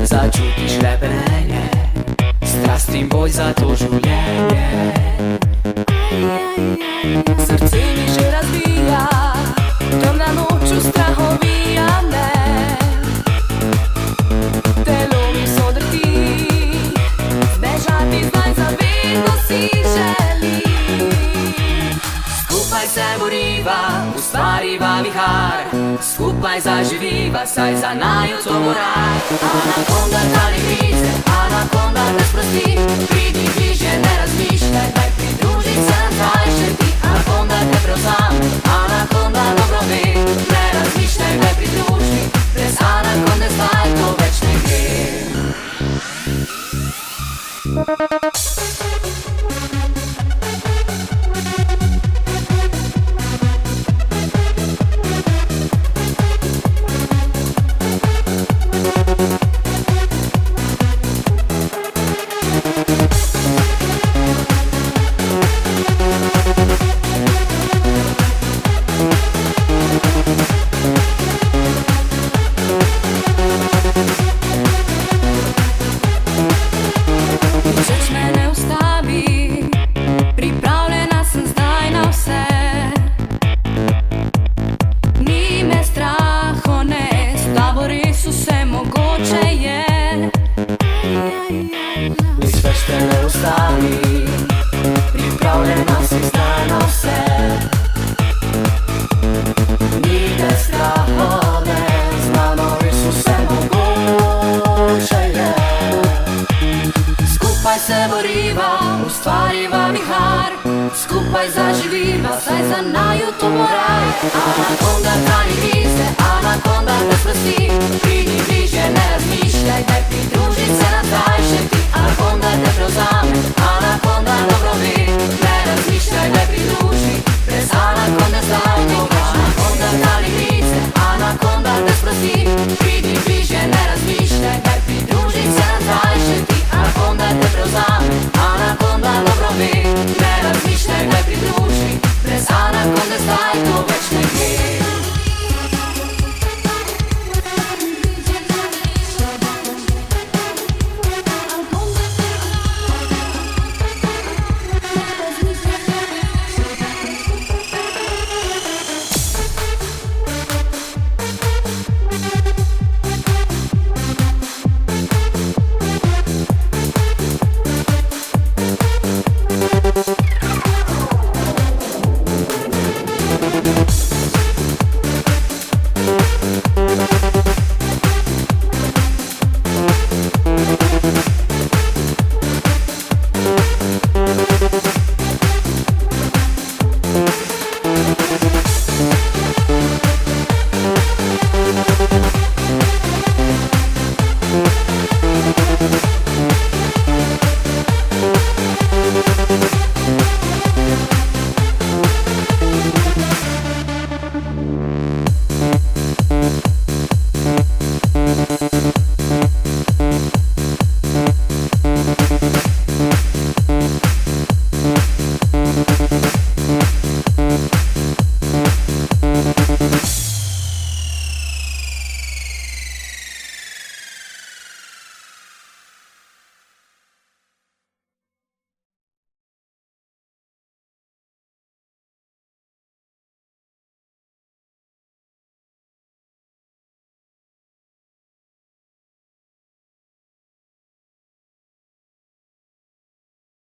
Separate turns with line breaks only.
Začutiš hlepenenje, strast in boj za to življenje. Srce mi že razbija, temna noč v strahovija me. Telo mi sodrti, zbežati zdaj za vedno si želi. Skupaj se boriva, ustvariva vihar, skupaj zaživiva, saj za naju to bo raj. Anakonda tali vize, anakonda te sprosti, pridi bližje, ne razmišljaj, daj pridružit se nazaj še ti. Anakonda te prevzame, anakonda dobro ve, ne razmišljaj, daj pridruži, brez anakonde zdaj to več ne gre. Pripravljena si zdaj na vse, ni te strahove, znano res vse mogoče je. Skupaj se boriva, ustvariva vihar, skupaj zaživiva, saj za naju to bo raj. Anakonda hrani vize, anakonda te sprosti, pridi bližje, ne razmišljaj, daj pridružit se nazaj še ti. Anakonda te prevzame, anakonda dobro ve, ne razmišljaj, daj pridruži, brez anakonde zdaj to več. Anakonda hrani vize, anakonda te sprosti, pridi bližje, ne razmišljaj, daj pridružit se nazaj še ti. Anakonda te prevzame, anakonda dobro ve, ne razmišljaj, daj pridruži, brez anakonde zdaj to več ne gre.
We'll be right back.